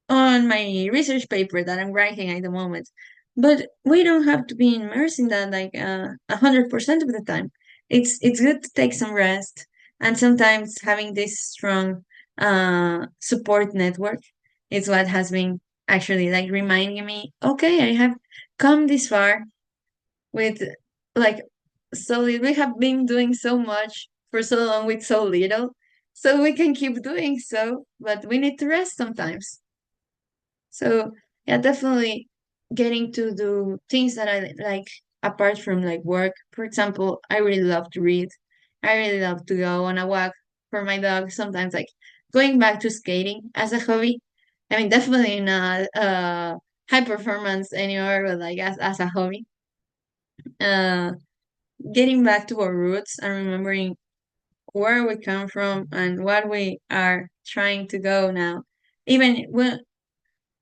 [SPEAKER 2] on my research paper that I'm writing at the moment. But we don't have to be immersed in that like 100% of the time. It's good to take some rest, and sometimes having this strong support network is what has been actually like reminding me, okay, I have come this far with like so we have been doing so much for so long with so little. so we can keep doing so, but we need to rest sometimes. So yeah, definitely getting to do things that I like apart from like work. For example, I really love to read. I really love to go on a walk for my dog. Sometimes like going back to skating as a hobby. I mean, definitely not high performance anymore, but like as a hobby. Uh, Getting back to our roots and remembering where we come from and what we are trying to go now. Even when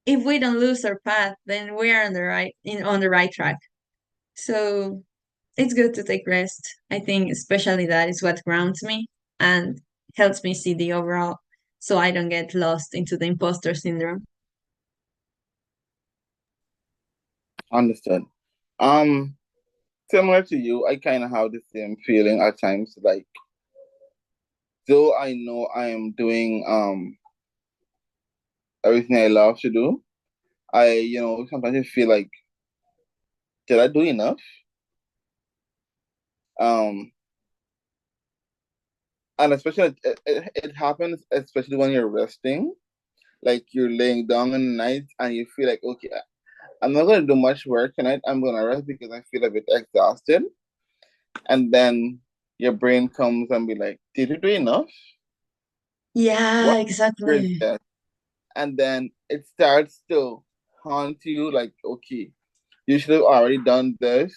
[SPEAKER 2] if we don't lose our path, then we are on the right track. So it's good to take rest. I think especially that is what grounds me and helps me see the overall so I don't get lost into the imposter syndrome.
[SPEAKER 1] Understood. Um, Similar to you, I kind of have the same feeling at times. Like, though I know I am doing everything I love to do, sometimes I feel like, did I do enough? Um, and especially it happens, especially when you're resting, like you're laying down in the night and you feel like, okay, I'm not gonna do much work tonight. I'm gonna rest because I feel a bit exhausted. And then your brain comes and be like, did you do enough?
[SPEAKER 2] Yeah,
[SPEAKER 1] What is
[SPEAKER 2] exactly.
[SPEAKER 1] that? And then it starts to haunt you like, okay, you should have already done this,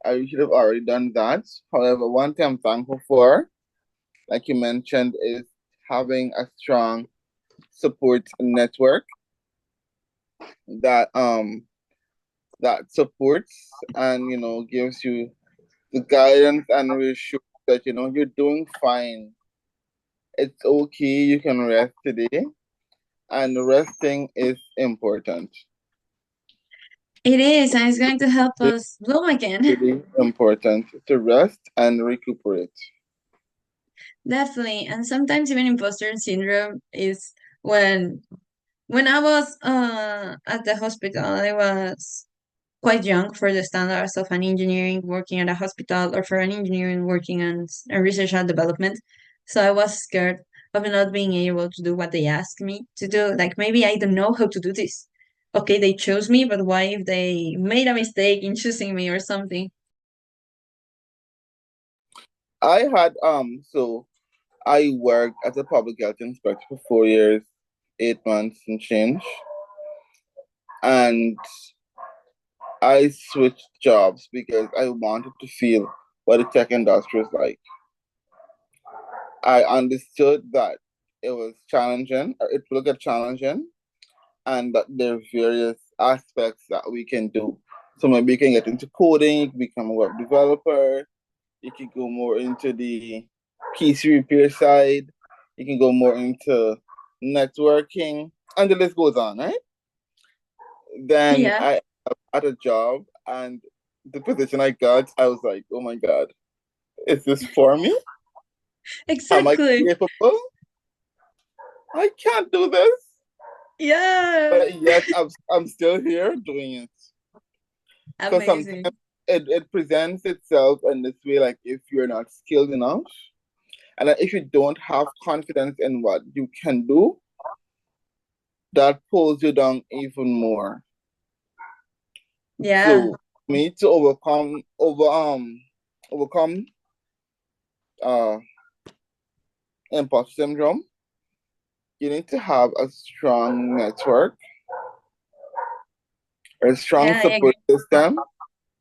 [SPEAKER 1] or you should have already done that. However, one thing I'm thankful for, like you mentioned, is having a strong support network that that supports and gives you the guidance and reassures that you're doing fine. It's okay, you can rest today, and resting is important.
[SPEAKER 2] It is, and it's going to help
[SPEAKER 1] It's
[SPEAKER 2] us bloom again.
[SPEAKER 1] really important to rest and recuperate.
[SPEAKER 2] Definitely. And sometimes even imposter syndrome is when when I was at the hospital, I was quite young for the standards of an engineering working at a hospital or for an engineering working on research and development. So I was scared of not being able to do what they asked me to do. Like maybe I don't know how to do this. Okay, they chose me, but why if they made a mistake in choosing me or something?
[SPEAKER 1] I had so I worked as a public health inspector for 4 years, 8 months and change. And I switched jobs because I wanted to feel what the tech industry is like. I understood that it was challenging, or it will get challenging, and that there are various aspects that we can do. So maybe you can get into coding, you can become a web developer, you can go more into the PC repair side, you can go more into networking, and the list goes on, right? Then
[SPEAKER 2] Yeah,
[SPEAKER 1] I had a job, and the position I got, I was like, oh my God, is this for me? Am I
[SPEAKER 2] exactly.
[SPEAKER 1] capable? I can't do this.
[SPEAKER 2] Yeah,
[SPEAKER 1] But yet I'm still here doing it. Because sometimes
[SPEAKER 2] amazing.
[SPEAKER 1] it presents itself in this way, like if you're not skilled enough, and that if you don't have confidence in what you can do, that pulls you down even more.
[SPEAKER 2] Yeah,
[SPEAKER 1] So me to overcome uh imposter syndrome, you need to have a strong network, a strong
[SPEAKER 2] yeah, I
[SPEAKER 1] support
[SPEAKER 2] agree.
[SPEAKER 1] system.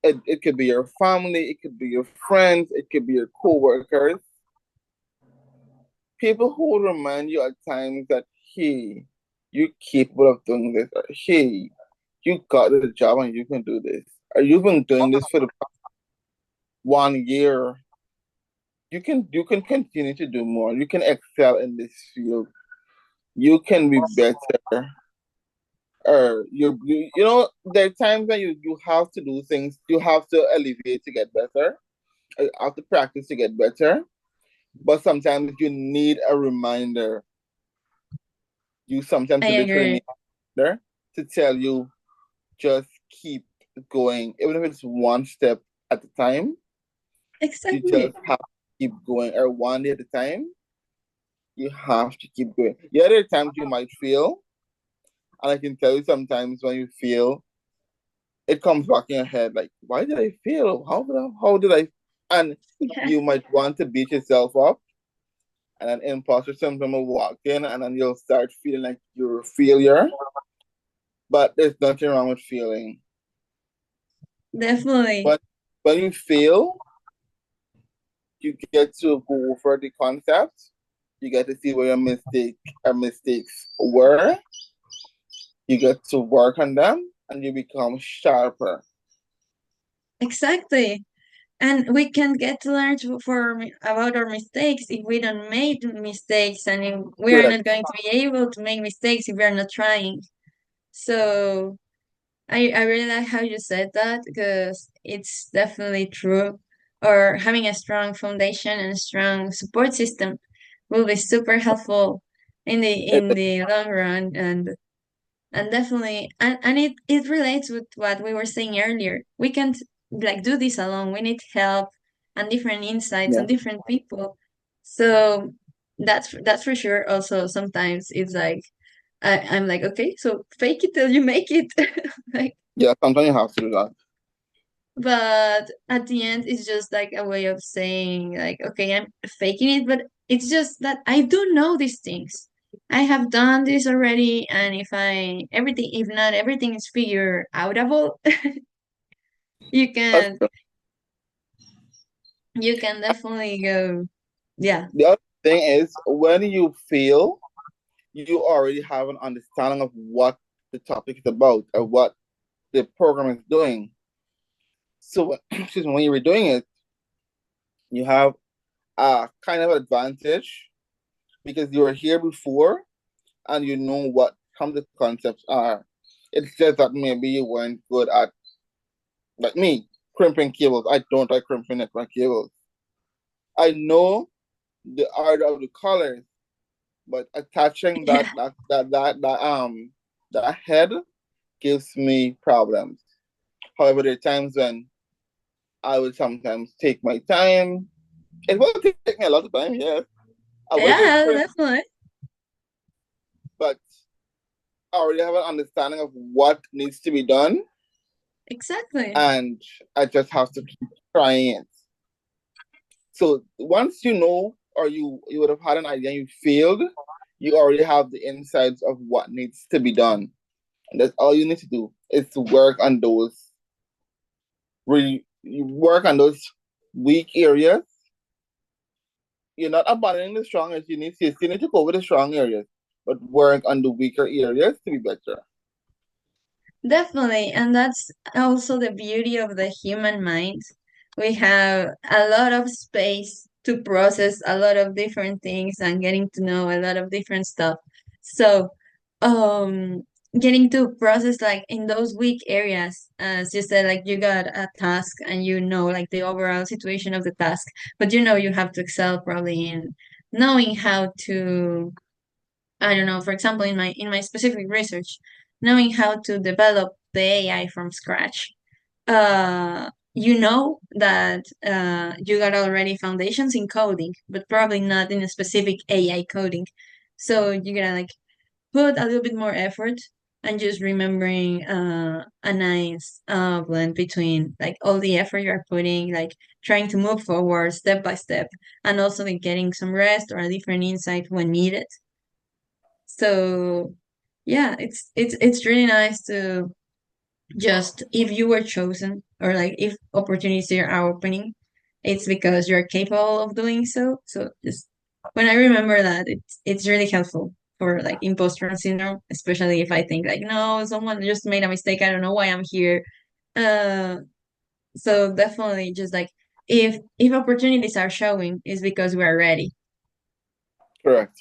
[SPEAKER 1] It could be your family, it could be your friends, it could be your co-workers, people who will remind you at times that, hey, you're capable of doing this, or hey, you got the job and you can do this, or you've been doing this for the past 1 year. You can continue to do more. You can excel in this field. You can be better. Or there are times when you have to do things. You have to elevate to get better. You have to practice to get better. But sometimes you need a reminder. You
[SPEAKER 2] I
[SPEAKER 1] sometimes literally
[SPEAKER 2] agree.
[SPEAKER 1] need a reminder to tell you, just keep going, even if it's one step at a time. You
[SPEAKER 2] Exactly.
[SPEAKER 1] just have to keep going, or one day at a time. You have to keep going. Yeah, there are times you might fail, and I can tell you sometimes when you fail, it comes back in your head like, why did I fail? How did I? And
[SPEAKER 2] Yeah,
[SPEAKER 1] you might want to beat yourself up, and an imposter syndrome will walk in, and then you'll start feeling like you're a failure. But there's nothing wrong with failing.
[SPEAKER 2] definitely.
[SPEAKER 1] But when you fail, you get to go over the concept. You get to see where your mistakes were. You get to work on them, and you become sharper.
[SPEAKER 2] Exactly. And we can get to learn about our mistakes if we don't make mistakes, and if we are
[SPEAKER 1] Correct.
[SPEAKER 2] not going to be able to make mistakes if we are not trying. So I really like how you said that because it's definitely true. Or having a strong foundation and a strong support system will be super helpful in
[SPEAKER 1] It,
[SPEAKER 2] the long run, and definitely and it relates with what we were saying earlier. We can't like do this alone. We need help and different insights
[SPEAKER 1] yeah,
[SPEAKER 2] and different people. So that's for sure. Also sometimes it's like I'm like, okay, so fake it till you make it. Like,
[SPEAKER 1] yeah. Sometimes you have to do that.
[SPEAKER 2] but at the end it's just like a way of saying like, okay, I'm faking it, but it's just that I do know these things. I have done this already, and if not everything is figure outable, you
[SPEAKER 1] That's
[SPEAKER 2] can
[SPEAKER 1] true.
[SPEAKER 2] you can definitely go. Yeah,
[SPEAKER 1] The other thing is when you fail, you already have an understanding of what the topic is about or what the program is doing. So, excuse me, when you were doing it, you have a kind of advantage because you were here before and you know what some of the concepts are. It's just that maybe you weren't good at, like me, crimping cables. I don't like crimping network cables. I know the art of the colors, but attaching
[SPEAKER 2] yeah,
[SPEAKER 1] that head gives me problems. However, there are times when I will sometimes take my time. It will take me a lot of time, yes. I will just
[SPEAKER 2] yeah,
[SPEAKER 1] crimp,
[SPEAKER 2] definitely,
[SPEAKER 1] but I already have an understanding of what needs to be done,
[SPEAKER 2] exactly,
[SPEAKER 1] and I just have to keep trying it. So once you know, or you would have had an idea, and you failed, you already have the insights of what needs to be done, and that's all you need to do is to work on those weak areas. You're not abandoning the strong areas. You still need to go with the strong areas, but work on the weaker areas to be better.
[SPEAKER 2] definitely, and that's also the beauty of the human mind. We have a lot of space to process a lot of different things and getting to know a lot of different stuff. So, um, getting to process like in those weak areas, as you said, like you got a task and you know like the overall situation of the task, but you know you have to excel probably in knowing how to, I don't know, for example, in my specific research, knowing how to develop the AI from scratch. You know that you got already foundations in coding, but probably not in a specific AI coding. So you gotta like put a little bit more effort and just remembering a nice blend between like all the effort you're putting, like trying to move forward step by step, and also like getting some rest or a different insight when needed. So yeah, it's really nice to just if you were chosen or like if opportunities are opening, it's because you're capable of doing so. So just when I remember that, it's really helpful for like imposter syndrome, especially if I think like no, someone just made a mistake. I don't know why I'm here. Uh, so definitely just like if opportunities are showing, is because we are ready.
[SPEAKER 1] Correct.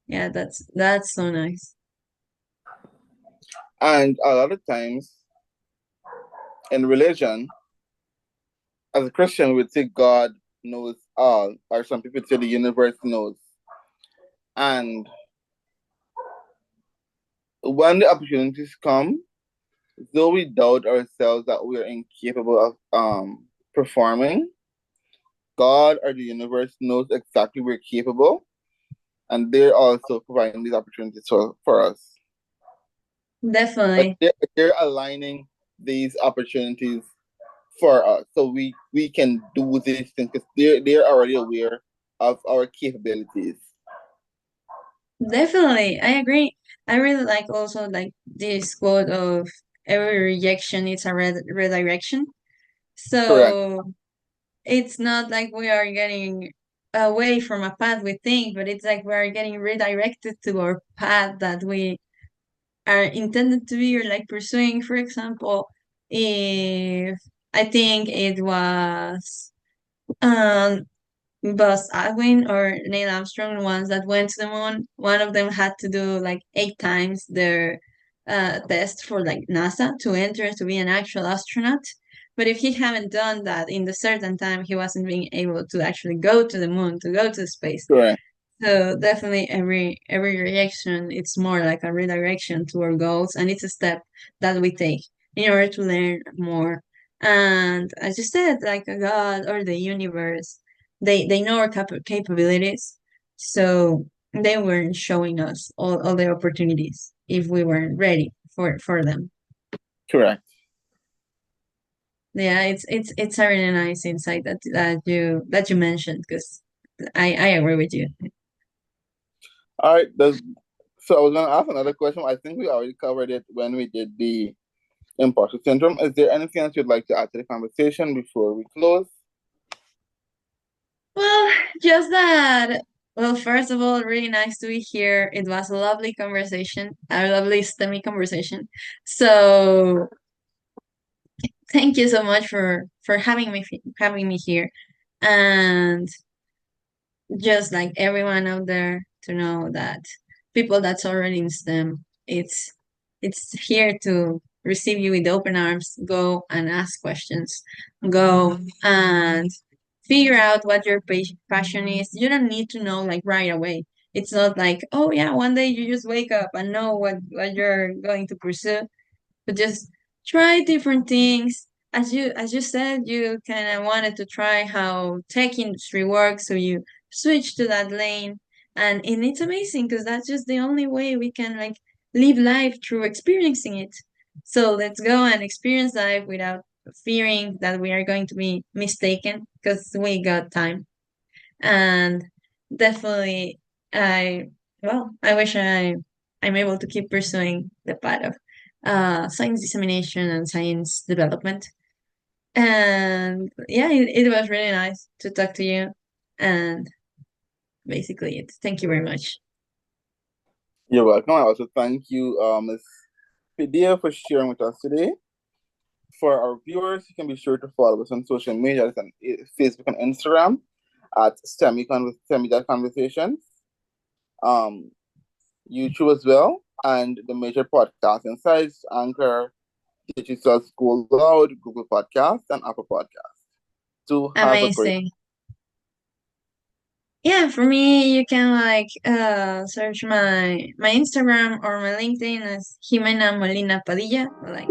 [SPEAKER 2] Yeah, that's so nice.
[SPEAKER 1] And a lot of times in religion, as a Christian, we say God knows all, or some people say the universe knows. And when the opportunities come, though we doubt ourselves that we are incapable of performing, God or the universe knows exactly we're capable, and they're also providing these opportunities for us. Like
[SPEAKER 2] Definitely.
[SPEAKER 1] they're aligning these opportunities for us, so we can do these things because they're already aware of our capabilities.
[SPEAKER 2] Definitely, I agree. I really like also like this quote of every rejection is a redirection.
[SPEAKER 1] Correct.
[SPEAKER 2] So it's not like we are getting away from a path we think, but it's like we are getting redirected to our path that we are intended to be or like pursuing. For example, if I think it was um Buzz Aldrin or Neil Armstrong, the ones that went to the moon, one of them had to do like 8 times their test for like NASA to enter to be an actual astronaut. But if he hadn't done that in the certain time, he wasn't being able to actually go to the moon, to go to space.
[SPEAKER 1] Correct.
[SPEAKER 2] So definitely every reaction it's more like a redirection to our goals and it's a step that we take in order to learn more. And as you said, like a God or the universe, they know our capabilities. So they weren't showing us all the opportunities if we weren't ready for them.
[SPEAKER 1] Correct.
[SPEAKER 2] Yeah, it's a really nice insight that you mentioned because I agree with you.
[SPEAKER 1] All right. So I was going to ask another question. I think we already covered it when we did the imposter syndrome. Is there anything else you'd like to add to the conversation before we close?
[SPEAKER 2] Well, just that. Well, first of all, really nice to be here. It was a lovely conversation, a lovely STEMmy conversation. So thank you so much for having me here, and just like everyone out there to know that people that's already in STEM, it's here to receive you with open arms. Go and ask questions. Go and figure out what your passion is. You don't need to know like right away. It's not like, oh yeah, one day you just wake up and know what you're going to pursue, but just try different things. As you said, you kind of wanted to try how tech industry works, so you switch to that lane, and it's amazing because that's just the only way we can like live life through experiencing it. So let's go and experience life without fearing that we are going to be mistaken because we got time. And definitely, I I wish I'm able to keep pursuing the path of science dissemination and science development. And yeah, it was really nice to talk to you. And basically, it. Thank you very much.
[SPEAKER 1] You're welcome. I also thank you, Ms. Padilla, for sharing with us today. For our viewers, you can be sure to follow us on social media, it's on Facebook and Instagram at STEMI Conversations, um, YouTube as well, and the major podcasting sites, Anchor, Digital School Loud, Google Podcasts, and Apple Podcasts. To have a great
[SPEAKER 2] Amazing. Yeah, for me, you can like search my Instagram or my LinkedIn as Ximena Padilla. Like